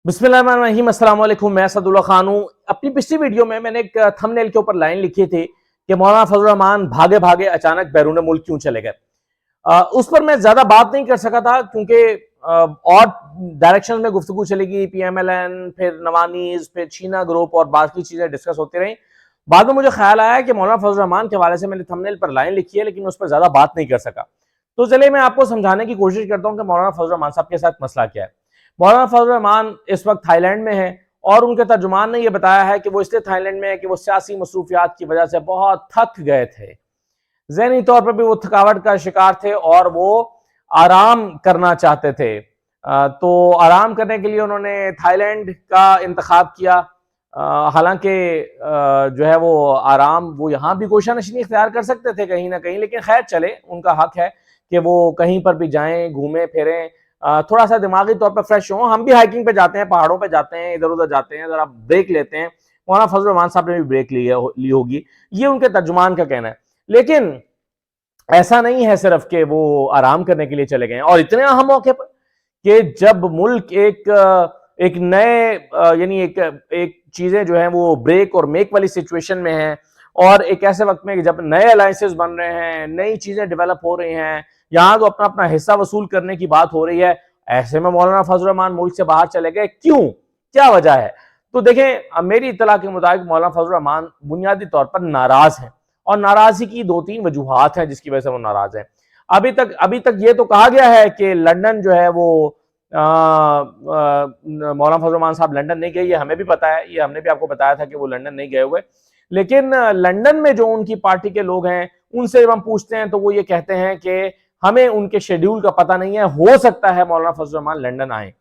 बिस्मिल्लाहिर्रहमानिर्रहीम, अस्सलाम वालेकुम। मैं सदुल्ला खान हूँ। अपनी पिछली वीडियो में मैंने एक थंबनेल के ऊपर लाइन लिखी थी कि मौलाना फजल रहमान भागे भागे अचानक बैरून मुल्क क्यों चले गए। उस पर मैं ज्यादा बात नहीं कर सका था क्योंकि और डायरेक्शन में गुफ्तगू चलेगी, PMLN, फिर नवानीज, फिर चीना ग्रुप और बाकी चीजें डिस्कस होती रही। बाद में मुझे ख्याल आया कि मौलाना फजल रहमान के हवाले से मैंने थंबनेल पर लाइन लिखी है, लेकिन उस पर ज्यादा बात नहीं कर सका। तो चलिए मैं आपको समझाने की कोशिश करता हूँ कि मौलाना फजल रहमान साहब के साथ मसला क्या है। मौलाना फजल रहमान इस वक्त थाईलैंड में है और उनके तर्जुमान ने यह बताया है कि वो इसलिए थाईलैंड में है कि वो सियासी मसरूफियात की वजह से बहुत थक गए थे, ज़हनी तौर पर भी वो थकावट का शिकार थे और वो आराम करना चाहते थे। तो आराम करने के लिए उन्होंने थाईलैंड का इंतखाब किया। हालांकि जो है वो आराम वो यहाँ भी गोशा नशीनी इख्तियार कर सकते थे कहीं ना कहीं, लेकिन खैर चले, उनका हक है कि वो कहीं पर भी जाएं, घूमें फिरें, थोड़ा सा दिमागी तौर पर फ्रेश हो। हम भी हाइकिंग पे जाते हैं, पहाड़ों पे जाते हैं, इधर उधर जाते हैं, जरा ब्रेक लेते हैं। मौलाना फजल रहमान साहब ने भी ब्रेक ली होगी, ये उनके तर्जुमान का कहना है। लेकिन ऐसा नहीं है सिर्फ कि वो आराम करने के लिए चले गए, और इतने अहम मौके पर कि जब मुल्क एक नए यानी एक चीजें जो है वो ब्रेक और मेक वाली सिचुएशन में है, और एक ऐसे वक्त में जब नए अलायंसेस बन रहे हैं, नई चीजें डेवलप हो रही हैं, यहां तो अपना अपना हिस्सा वसूल करने की बात हो रही है, ऐसे में मौलाना फजल रहमान मुल्क से बाहर चले गए क्यों, क्या वजह है? तो देखें, मेरी इत्तला के मुताबिक मौलाना फजल रहमान बुनियादी तौर पर नाराज हैं, और नाराजगी की दो तीन वजूहात हैं जिसकी वजह से वो नाराज हैं। अभी तक ये तो कहा गया है कि लंदन जो है वो मौलाना फजल रहमान साहब लंदन नहीं गए, ये हमें भी पता है, ये हमने भी आपको बताया था कि वो लंदन नहीं गए हुए। लेकिन लंदन में जो उनकी पार्टी के लोग हैं उनसे जब हम पूछते हैं तो वो ये कहते हैं कि हमें उनके शेड्यूल का पता नहीं है, हो सकता है मौलाना फजल रहमान लंदन आए।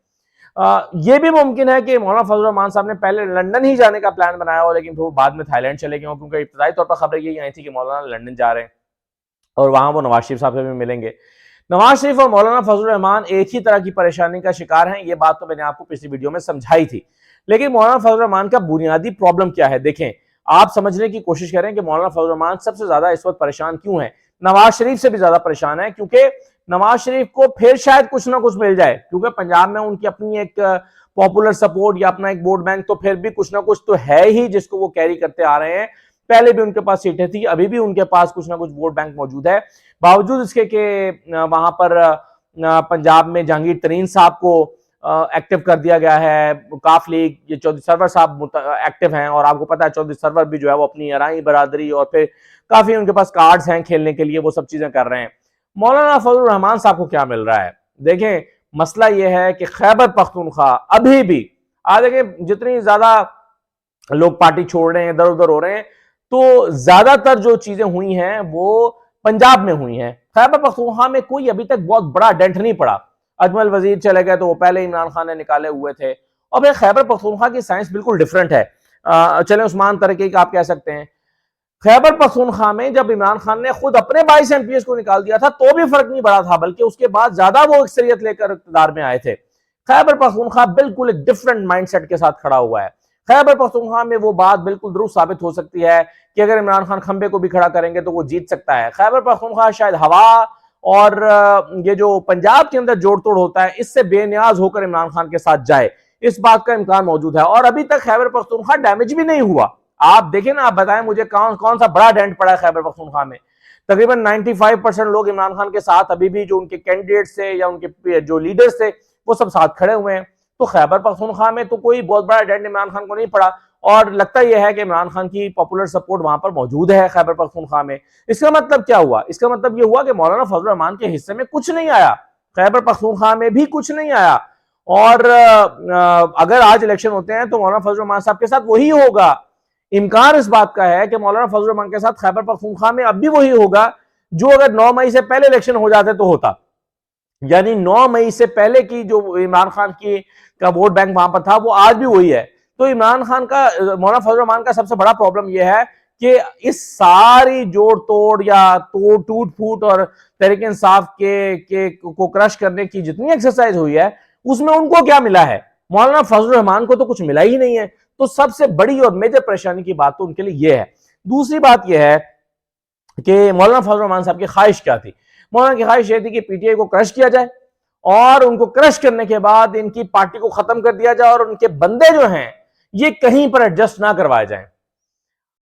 ये भी मुमकिन है कि मौलाना फजल रहमान साहब ने पहले लंदन ही जाने का प्लान बनाया हो, लेकिन फिर वो बाद में थाईलैंड चले गए हो, क्योंकि इब्तदाई तौर पर खबर यही आई थी कि मौलाना लंदन जा रहे हैं और वहां वो नवाज शरीफ साहब से भी मिलेंगे। नवाज शरीफ और मौलाना फजल रहमान एक ही तरह की परेशानी का शिकार हैं, ये बात तो मैंने आपको पिछली वीडियो में समझाई थी। लेकिन मौलाना फजल रहमान का बुनियादी प्रॉब्लम क्या है, देखें, आप समझने की कोशिश करें कि मौलाना फजल रहमान सबसे ज्यादा इस वक्त परेशान क्यों है। नवाज शरीफ से भी ज्यादा परेशान है, क्योंकि नवाज शरीफ को फिर शायद कुछ ना कुछ मिल जाए, क्योंकि पंजाब में उनकी अपनी एक पॉपुलर सपोर्ट या अपना एक वोट बैंक तो फिर भी कुछ ना कुछ तो है ही, जिसको वो कैरी करते आ रहे हैं। पहले भी उनके पास सीटें थी, अभी भी उनके पास कुछ ना कुछ वोट बैंक मौजूद है, बावजूद इसके कि वहां पर पंजाब में जहांगीर तरीन साहब को एक्टिव कर दिया गया है। काफ लीग, ये चौधरी सरवर साहब एक्टिव हैं, और आपको पता है चौधरी सरवर भी जो है वो अपनी अराई बरादरी और फिर काफी उनके पास कार्ड्स हैं खेलने के लिए, वो सब चीजें कर रहे हैं। मौलाना फजल रहमान साहब को क्या मिल रहा है? देखें, मसला यह है कि खैबर पख्तूनख्वा अभी भी, आज देखें जितनी ज्यादा लोग पार्टी छोड़ रहे हैं, इधर उधर हो रहे हैं, तो ज्यादातर जो चीजें हुई हैं वो पंजाब में हुई हैं। खैबर पख्तूनख्वा में कोई अभी तक बहुत बड़ा डेंट नहीं पड़ा। अजमल वजीर चले गए तो वो पहले इमरान खान ने निकाले हुए थे, और फिर खैबर पख्तूनख्वा की साइंस बिल्कुल डिफरेंट है। चले उस्मान तरक्की का आप कह सकते हैं। खैबर पख्तूनख्वा में जब इमरान खान ने खुद अपने 22 MPs को निकाल दिया था तो भी फर्क नहीं पड़ा था, बल्कि उसके बाद ज्यादा वो अक्सरियत लेकर इक़्तिदार में आए थे। खैबर पख्तूनख्वा बिल्कुल एक डिफरेंट माइंडसेट के साथ खड़ा हुआ है। खैबर पख्तूनख्वा में वो बात बिल्कुल दुरुस्त साबित हो सकती है कि अगर इमरान खान खंबे को भी खड़ा करेंगे तो वो जीत सकता है। खैबर पख्तूनख्वा शायद हवा और ये जो पंजाब के अंदर जोड़ तोड़ होता है इससे बेनियाज होकर इमरान खान के साथ जाए, इस बात का इम्कान मौजूद है। और अभी तक खैबर पख्तूनख्वा डैमेज भी नहीं हुआ। आप देखें ना, आप बताएं मुझे कौन कौन सा बड़ा डेंट पड़ा है खैबर पख्तूनख्वा में। तकरीबन 95% लोग इमरान खान के साथ, अभी भी जो उनके कैंडिडेट्स थे या उनके जो लीडर्स थे वो सब साथ खड़े हुए हैं। तो खैबर पख्तूनख्वा में तो कोई बहुत बड़ा डेंट इमरान खान को नहीं पड़ा, और लगता यह है कि इमरान खान की पॉपुलर सपोर्ट वहां पर मौजूद है खैबर पख्तूनख्वा में। इसका मतलब क्या हुआ? इसका मतलब यह हुआ कि मौलाना फजल रहमान के हिस्से में कुछ नहीं आया, खैबर पख्तूनख्वा में भी कुछ नहीं आया। और अगर आज इलेक्शन होते हैं तो मौलाना फजल रहमान साहब के साथ वही होगा। इम्कान इस बात का है कि मौलाना फजल रहमान के साथ खैबर पख्तूनख्वा में अब भी वही होगा जो अगर 9 मई से पहले इलेक्शन हो जाते तो होता। यानी 9 मई से पहले की जो इमरान खान की का वोट बैंक वहां पर था वो आज भी वही है। तो इमरान खान का, मौलाना फजल रहमान का सबसे बड़ा प्रॉब्लम यह है कि इस सारी जोड़ तोड़ या टूट फूट और तहरीक इंसाफ के को क्रश करने की जितनी एक्सरसाइज हुई है उसमें उनको क्या मिला है? मौलाना फजल रहमान को तो कुछ मिला ही नहीं है। तो सबसे बड़ी और मेजर परेशानी की बात तो उनके लिए यह है। दूसरी बात यह है कि मौलाना फजल रहमान साहब की ख्वाहिश क्या थी? मौलाना की ख्वाहिश यह थी कि PTI को क्रश किया जाए और उनको क्रश करने के बाद इनकी पार्टी को खत्म कर दिया जाए और उनके बंदे जो हैं ये कहीं पर एडजस्ट ना करवाए जाएं,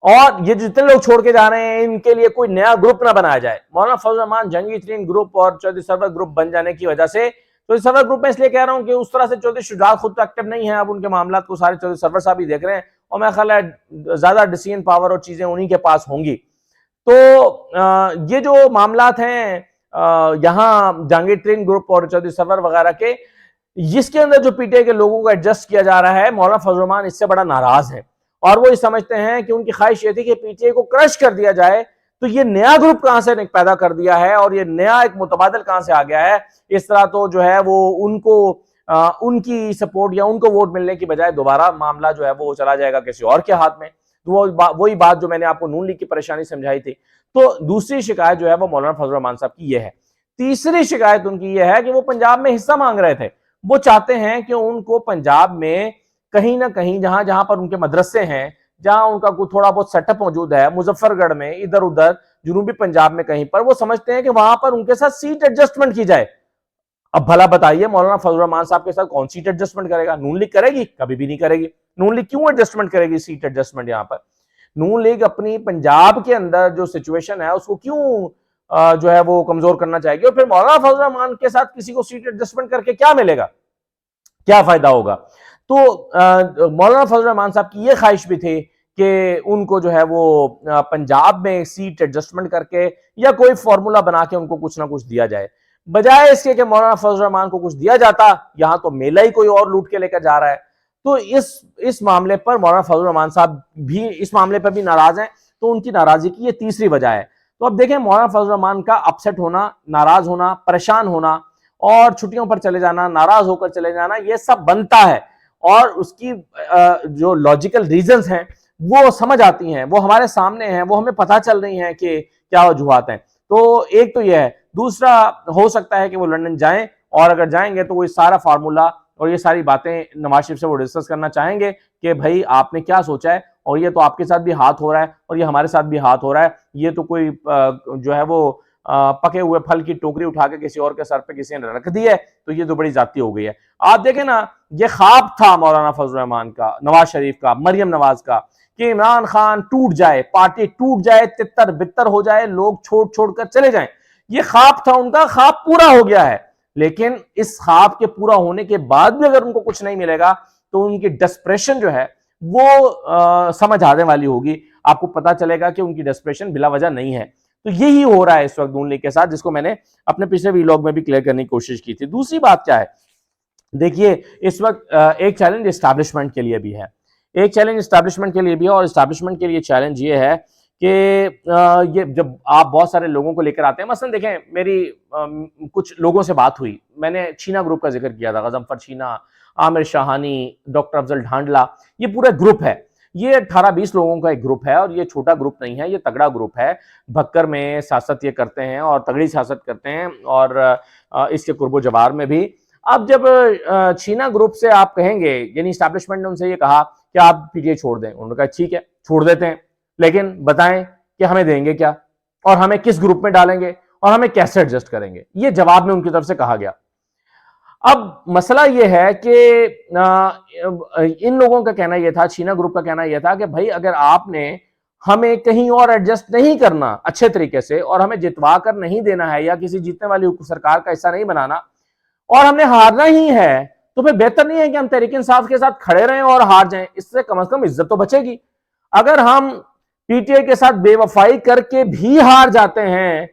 और ये जितने लोग छोड़ के जा रहे हैं इनके लिए कोई नया ग्रुप ना बनाया जाए। मौलाना फजल रहमान जहांगीर ग्रुप और चौधरी सरवर ग्रुप बन जाने की वजह से, चौधरी सरवर ग्रुप में इसलिए कह रहा हूं कि उस तरह से चौधरी शुजात खुद तो एक्टिव नहीं है, अब उनके मामला को सारे चौधरी सरवर साहब ही देख रहे हैं और मैं ख्याल है ज्यादा डिसीजन पावर और चीजें उन्हीं के पास होंगी। तो ये जो मामलात हैं यहाँ जहांगीर ग्रुप और चौधरी सरवर वगैरह के, जिसके अंदर जो पीटीआई के लोगों को एडजस्ट किया जा रहा है, मौलाना फजल रहमान इससे बड़ा नाराज है और वो ये समझते हैं कि उनकी ख्वाहिश ये थी कि पीटीआई को क्रश कर दिया जाए। तो ये नया ग्रुप कहां से पैदा कर दिया है और ये नया एक मुतबादल कहां से आ गया है। इस तरह तो जो है वो उनको उनकी सपोर्ट या उनको वोट मिलने की बजाय दोबारा मामला जो है वो चला जाएगा किसी और के हाथ में। तो वही बात जो मैंने आपको नून लीग की परेशानी समझाई थी। तो दूसरी शिकायत जो है वो मौलाना फजल रहमान साहब की ये है। तीसरी शिकायत उनकी ये है कि वो पंजाब में हिस्सा मांग रहे थे। वो चाहते हैं कि उनको पंजाब में कहीं ना कहीं जहां जहां पर उनके मदरसे हैं, जहां उनका थोड़ा बहुत सेटअप मौजूद है, मुजफ्फरगढ़ में, इधर उधर जनूबी पंजाब में कहीं पर, वो समझते हैं कि वहां पर उनके साथ सीट एडजस्टमेंट की जाए। अब भला बताइए मौलाना फजल रहमान साहब के साथ कौन सीट एडजस्टमेंट करेगा? नून लीग करेगी? कभी भी नहीं करेगी। नून लीग क्यों एडजस्टमेंट करेगी सीट एडजस्टमेंट? यहां पर नून लीग अपनी पंजाब के अंदर जो सिचुएशन है उसको क्यों जो है वो कमजोर करना चाहेगी? और फिर मौलाना फजल रहमान के साथ किसी को सीट एडजस्टमेंट करके क्या मिलेगा, क्या फायदा होगा? तो मौलाना फजल रहमान साहब की ये ख्वाहिश भी थी कि उनको जो है वो पंजाब में सीट एडजस्टमेंट करके या कोई फॉर्मूला बना के उनको कुछ ना कुछ दिया जाए, बजाय इसके कि मौलाना फजल रहमान को कुछ दिया जाता, यहां तो मेला ही कोई और लूट के लेकर जा रहा है। तो इस मामले पर मौलाना फजल रहमान साहब भी इस मामले पर भी नाराज हैं। तो उनकी नाराजगी की ये तीसरी वजह है। तो अब देखें, मौलाना फजल रहमान का अपसेट होना, नाराज होना, परेशान होना और छुट्टियों पर चले जाना, नाराज होकर चले जाना, ये सब बनता है और उसकी जो लॉजिकल रीजंस हैं वो समझ आती हैं, वो हमारे सामने हैं, वो हमें पता चल रही हैं कि क्या वजूहात हैं। तो एक तो यह है। दूसरा, हो सकता है कि वो लंदन जाएं और अगर जाएंगे तो वो सारा फार्मूला और ये सारी बातें नवाज शरीफ से वो डिस्कस करना चाहेंगे कि भाई आपने क्या सोचा है, और ये तो आपके साथ भी हाथ हो रहा है और ये हमारे साथ भी हाथ हो रहा है, ये तो कोई जो है वो पके हुए फल की टोकरी उठा के किसी और के सर पे किसी ने रख दी है, तो ये तो बड़ी जाती हो गई है। आप देखें ना, ये ख्वाब था मौलाना फजल रहमान का, नवाज शरीफ का, मरियम नवाज का, कि इमरान खान टूट जाए, पार्टी टूट जाए, तितर बितर हो जाए, लोग छोड़ छोड़ कर चले जाएं। ये ख्वाब था उनका, ख्वाब पूरा हो गया है। लेकिन इस ख्वाब के पूरा होने के बाद भी अगर उनको कुछ नहीं मिलेगा तो उनकी डेस्परेशन जो है वो समझ आने वाली होगी। आपको पता चलेगा कि उनकी डेस्परेशन बिला वजह नहीं है। तो यही हो रहा है इस वक्त नून लीग के साथ, जिसको मैंने अपने पिछले वीलॉग में भी क्लियर करने की कोशिश की थी। दूसरी बात क्या है, देखिए इस वक्त एक चैलेंज एस्टैब्लिशमेंट के लिए भी है, एक चैलेंज एस्टैब्लिशमेंट के लिए भी है, और एस्टैब्लिशमेंट के लिए चैलेंज ये है कि ये जब आप बहुत सारे लोगों को लेकर आते हैं, मसलन देखें मेरी कुछ लोगों से बात हुई, मैंने छीना ग्रुप का जिक्र किया था, गजनफर छीना, आमिर शाहानी, डॉक्टर अफजल ढांडला, ये पूरा ग्रुप है। ये 18-20 लोगों का एक ग्रुप है और ये छोटा ग्रुप नहीं है, ये तगड़ा ग्रुप है। भक्कर में सियासत ये करते हैं और तगड़ी सियासत करते हैं और इसके कुर्बो जवार में भी। अब जब छीना ग्रुप से आप कहेंगे, यानी एस्टैब्लिशमेंट ने उनसे ये कहा कि आप पीटीआई छोड़ दें, उन्होंने कहा ठीक है छोड़ देते हैं, लेकिन बताएं कि हमें देंगे क्या और हमें किस ग्रुप में डालेंगे और हमें कैसे एडजस्ट करेंगे। ये जवाब में उनकी तरफ से कहा गया। अब मसला यह है कि इन लोगों का कहना यह था, छीना ग्रुप का कहना यह था कि भाई अगर आपने हमें कहीं और एडजस्ट नहीं करना अच्छे तरीके से और हमें जितवा कर नहीं देना है या किसी जीतने वाली सरकार का हिस्सा नहीं बनाना और हमने हारना ही है, तो फिर बेहतर नहीं है कि हम तहरीक इंसाफ के साथ खड़े रहें और हार जाएं। इससे कम से कम इज्जत तो बचेगी। अगर हम पीटीआई के साथ बेवफाई करके भी हार जाते हैं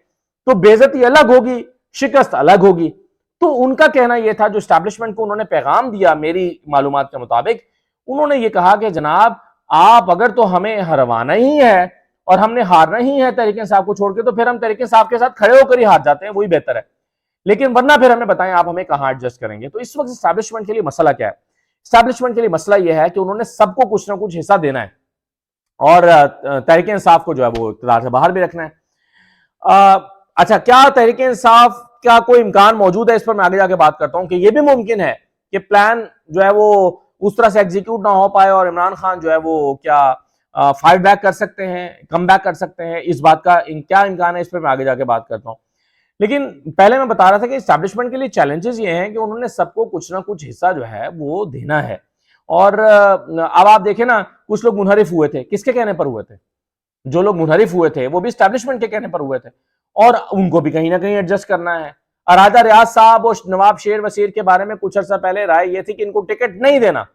तो बेइज्जती अलग होगी, शिकस्त अलग होगी। तो उनका कहना यह था, जो एस्टैब्लिशमेंट को उन्होंने पैगाम दिया मेरी मालूमात के मुताबिक, उन्होंने ये कहा कि जनाब आप अगर तो हमें हरवाना ही है और हमने हारना ही है तहरीक इंसाफ को छोड़ के, तो फिर हम तहरीक इंसाफ के साथ खड़े होकर ही हार जाते हैं, वही बेहतर है। लेकिन वरना फिर हमें बताएं आप हमें कहां एडजस्ट करेंगे। तो इस वक्त एस्टैब्लिशमेंट के लिए मसला क्या है? एस्टैब्लिशमेंट के लिए मसला यह है कि उन्होंने सबको कुछ ना कुछ हिस्सा देना है और तहरीक इंसाफ को जो है वो इक़्तिदार से बाहर भी रखना है। अच्छा, क्या तहरीक इंसाफ का कोई इम्कान मौजूद है? इस पर मैं आगे जाके बात करता हूं कि यह भी मुमकिन है कि प्लान जो है वो उस तरह से एग्जीक्यूट ना हो पाए और इमरान खान जो है वो क्या फाइट बैक कर सकते हैं, कम बैक कर सकते हैं। इस बात का क्या इम्कान है, इस पर मैं आगे जाके बात करता हूं। लेकिन पहले मैं बता रहा था कि एस्टैब्लिशमेंट के लिए चैलेंजेस ये हैं कि उन्होंने सबको कुछ ना कुछ हिस्सा जो है वो देना है। और अब आप देखें ना, कुछ लोग मुनहरिफ हुए थे, किसके कहने पर हुए थे? जो लोग मुनहरिफ हुए थे वो भी एस्टैब्लिशमेंट के कहने पर हुए थे, और उनको भी कहीं ना कहीं एडजस्ट करना है। और राजा रियाज साहब और नवाब शेर वसीर के बारे में कुछ अर्सा पहले राय ये थी कि इनको टिकट नहीं देना,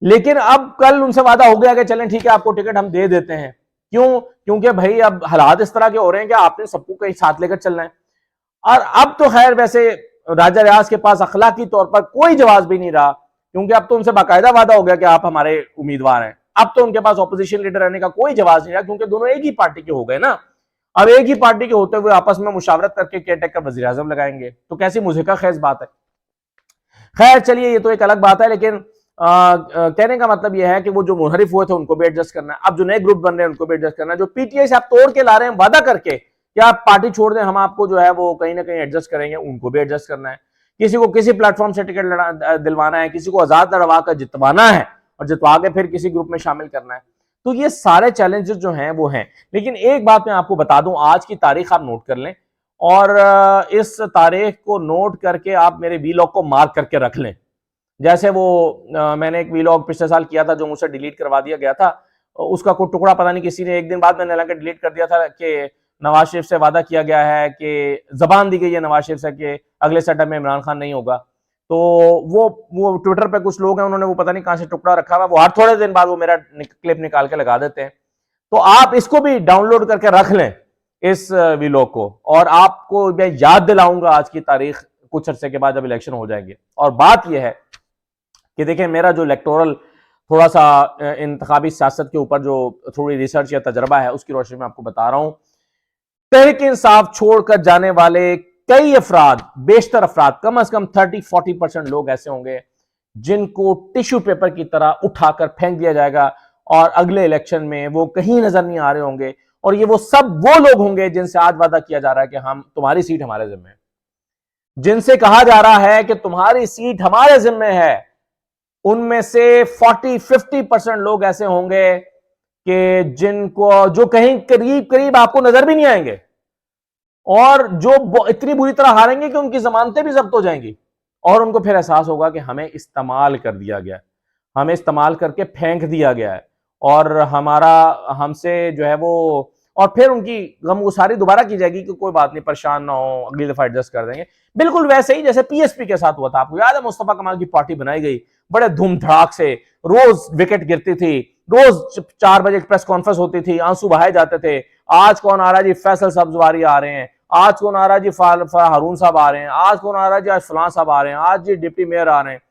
लेकिन अब कल उनसे वादा हो गया कि चलें ठीक है, आपको टिकट हम दे देते हैं। क्यों? क्योंकि भाई अब हालात इस तरह के हो रहे हैं कि आपने सबको कहीं साथ लेकर चलना है। और अब तो खैर वैसे राजा रियाज के पास अखलाकी तौर पर कोई जवाब भी नहीं रहा, क्योंकि अब तो उनसे बाकायदा वादा हो गया कि आप हमारे उम्मीदवार हैं। अब तो उनके पास ऑपोजिशन लीडर रहने का कोई जवाब नहीं रहा, क्योंकि दोनों एक ही पार्टी के हो गए ना। अब एक ही पार्टी के होते हुए आपस में मुशावरत करके केयरटेकर वजीर आजम लगाएंगे, तो कैसी मुझे खेज बात है। खैर चलिए, ये तो एक अलग बात है, लेकिन कहने का मतलब यह है कि वो जो मुनहरिफ हुए थे उनको भी एडजस्ट करना है, अब जो नए ग्रुप बन रहे हैं उनको भी एडजस्ट करना है। जो पीटीआई से आप तोड़ के ला रहे हैं वादा करके कि आप पार्टी छोड़ दें, हम आपको जो है वो कहीं ना कहीं एडजस्ट करेंगे, उनको भी एडजस्ट करना है। किसी को किसी प्लेटफॉर्म से टिकट दिलवाना है, किसी को आजाद लड़वा कर जितवाना है और जितवा के फिर किसी ग्रुप में शामिल करना है। तो ये सारे चैलेंजेस जो हैं वो हैं। लेकिन एक बात मैं आपको बता दूं, आज की तारीख आप नोट कर लें, और इस तारीख को नोट करके आप मेरे वीलॉग को मार्क करके रख लें। जैसे वो मैंने एक वीलॉग पिछले साल किया था जो मुझसे डिलीट करवा दिया गया था, उसका कोई टुकड़ा पता नहीं किसी ने एक दिन बाद मैंने लगा डिलीट कर दिया था कि नवाज शरीफ से वादा किया गया है, कि जबान दी गई है नवाज शरीफ से कि अगले सेटअप में इमरान खान नहीं होगा। तो वो ट्विटर पे कुछ लोग हैं, उन्होंने वो पता नहीं कहां से टुकड़ा रखा हुआ, वो हर थोड़े दिन बाद वो मेरा क्लिप निकाल के लगा देते हैं। तो आप इसको भी डाउनलोड करके रख लें, इस वीलॉग को, और आपको मैं याद दिलाऊंगा आज की तारीख कुछ अरसे के बाद जब इलेक्शन हो जाएंगे। और बात यह है कि देखें, मेरा जो इलेक्टोरल थोड़ा सा इंतखाबी सियासत के ऊपर जो थोड़ी रिसर्च या तजर्बा है, उसकी रोशनी में आपको बता रहा हूं। तहरीक इंसाफ छोड़कर जाने वाले कई अफराद, बेशतर अफराद, कम से कम 30-40% लोग ऐसे होंगे जिनको टिश्यू पेपर की तरह उठाकर फेंक दिया जाएगा, और अगले इलेक्शन में वो कहीं नजर नहीं आ रहे होंगे। और ये वो सब वो लोग होंगे जिनसे आज वादा किया जा रहा है कि हम, तुम्हारी सीट हमारे जिम्मे है, जिनसे कहा जा रहा है कि तुम्हारी सीट हमारे जिम्मे है, उनमें से 40-50% लोग ऐसे होंगे कि जो कहीं करीब करीब आपको नजर भी नहीं आएंगे, और जो इतनी बुरी तरह हारेंगे कि उनकी जमानतें भी जब्त हो जाएंगी, और उनको फिर एहसास होगा कि हमें इस्तेमाल कर दिया गया, हमें इस्तेमाल करके फेंक दिया गया है, और हमारा हमसे जो है वो, और फिर उनकी गमगुसारी दोबारा की जाएगी कि कोई बात नहीं, परेशान ना हो, अगली दफा एडजस्ट कर देंगे। बिल्कुल वैसे ही जैसे पीएसपी के साथ हुआ था। आपको याद है, मुस्तफा कमाल की पार्टी बनाई गई, बड़े धूम धड़ाक से, रोज विकेट गिरती थी, रोज 4 बजे प्रेस कॉन्फ्रेंस होती थी, आंसू बहाए जाते थे। आज कौन आ रहा है जी? फैसल सब्जवारी आ रहे हैं। आज कौन आ रहा है जी? हारून साहब आ रहे हैं। आज कौन आ रहा है जी? आज फलां साहब आ रहे हैं। आज जी डिप्टी मेयर आ रहे हैं।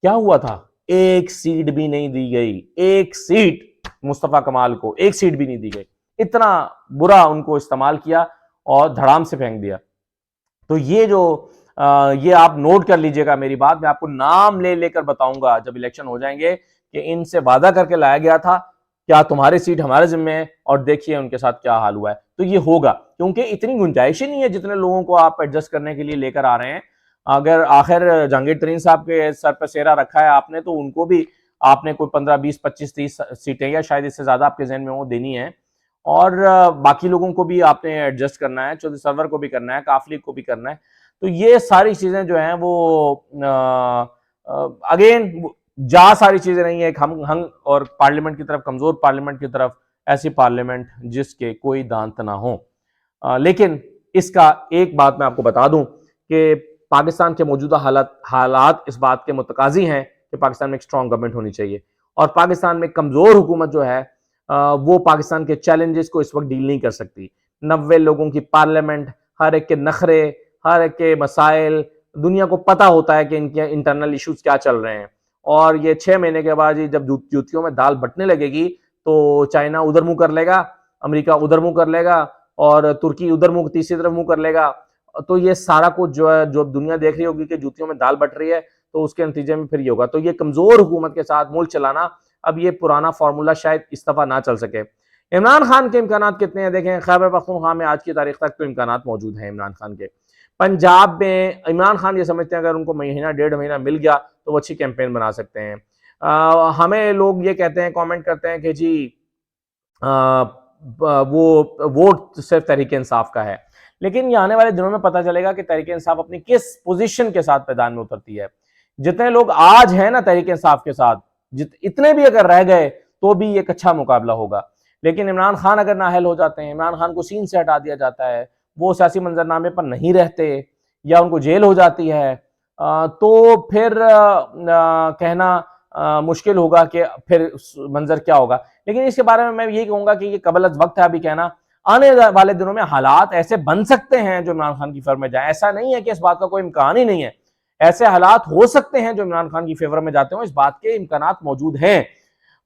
क्या हुआ था? एक सीट भी नहीं दी गई, एक सीट मुस्तफा कमाल को, एक सीट भी नहीं दी गई। इतना बुरा उनको इस्तेमाल किया और धड़ाम से फेंक दिया। तो ये आप नोट कर लीजिएगा मेरी बात, मैं आपको नाम ले लेकर बताऊंगा जब इलेक्शन हो जाएंगे कि इनसे वादा करके लाया गया था क्या तुम्हारी सीट हमारे जिम्मे है, और देखिए उनके साथ क्या हाल हुआ है। तो ये होगा, क्योंकि इतनी गुंजाइश ही नहीं है जितने लोगों को आप एडजस्ट करने के लिए लेकर आ रहे हैं। अगर आखिर जहांगीर तरीन साहब के सर पर सेहरा रखा है आपने, तो उनको भी आपने कोई 15, 20, 25, 30 सीटें या शायद इससे ज्यादा आपके जहन में वो देनी है, और बाकी लोगों को भी आपने एडजस्ट करना है, चौधरी सरवर को भी करना है, काफली को भी करना है। तो ये सारी चीजें जो हैं वो अगेन जा सारी चीजें नहीं है, हम और पार्लियामेंट की तरफ, कमजोर पार्लियामेंट की तरफ, ऐसी पार्लियामेंट जिसके कोई दांत ना हो। लेकिन इसका एक बात मैं आपको बता दूं कि पाकिस्तान के मौजूदा हालात इस बात के मुतकाजी हैं कि पाकिस्तान में एक स्ट्रॉन्ग गवर्नमेंट होनी चाहिए, और पाकिस्तान में कमजोर हुकूमत जो है वो पाकिस्तान के चैलेंजेस को इस वक्त डील नहीं कर सकती। 90 लोगों की पार्लियामेंट, हर एक के नखरे, हर एक के मसाइल, दुनिया को पता होता है कि इनके इंटरनल इश्यूज क्या चल रहे हैं। और ये 6 महीने के बाद जब जूतियों में दाल बटने लगेगी, तो चाइना उधर मुंह कर लेगा, अमेरिका उधर मुंह कर लेगा, और तुर्की उधर मुंह, तीसरी तरफ मुंह कर लेगा। तो ये सारा कुछ जो है, जो दुनिया देख रही होगी कि जूतियों में दाल बट रही है, तो उसके नतीजे में फिर ये होगा। तो ये कमजोर हुकूमत के साथ मुल्क चलाना, अब ये पुराना फार्मूला शायद इस दफा ना चल सके। इमरान खान के इम्कान कितने हैं? देखें, खैबर पख्तूनख्वा में आज की तारीख तक तो इम्कान मौजूद हैं इमरान खान के। पंजाब में इमरान खान ये समझते हैं अगर उनको महीना 1.5 महीना मिल गया तो वो अच्छी कैंपेन बना सकते हैं। हमें लोग ये कहते हैं, कमेंट करते हैं कि जी वो वोट सिर्फ तहरीक इंसाफ का है। लेकिन ये आने वाले दिनों में पता चलेगा कि तहरीक इंसाफ अपनी किस पोजीशन के साथ मैदान में उतरती है। जितने लोग आज हैं ना तहरीक इंसाफ के साथ, इतने भी अगर रह गए तो भी एक अच्छा मुकाबला होगा। लेकिन इमरान खान अगर नाअहल हो जाते हैं, इमरान खान को सीन से हटा दिया जाता है, वो सियासी मंजरनामे पर नहीं रहते या उनको जेल हो जाती है, तो फिर कहना मुश्किल होगा कि फिर मंजर क्या होगा। लेकिन इसके बारे में मैं यही कहूंगा कि ये कबल वक्त है अभी कहना। आने वाले दिनों में हालात ऐसे बन सकते हैं जो इमरान खान की फेवर में जाए। ऐसा नहीं है कि इस बात का कोई इम्कान ही नहीं है, ऐसे हालात हो सकते हैं जो इमरान खान की फेवर में जाते हो, इस बात के इम्कानात मौजूद हैं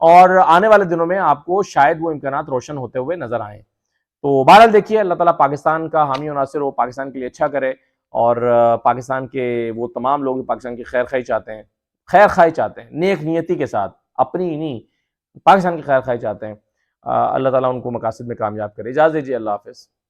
और आने वाले दिनों में आपको शायद वो इम्कानात रोशन होते हुए नजर आए। तो बहरहाल देखिए, अल्लाह ताला पाकिस्तान का हामी और नासिर हो, पाकिस्तान के लिए अच्छा करे और पाकिस्तान के वो तमाम लोग पाकिस्तान की खैर खाई चाहते हैं, खैर खाई चाहते हैं, नेक नियति के साथ, अपनी नहीं पाकिस्तान की खैर खाई चाहते हैं, अल्लाह ताला उनको मकासद में कामयाब करे। इजाज़त दीजिए, अल्लाह हाफ़िज़।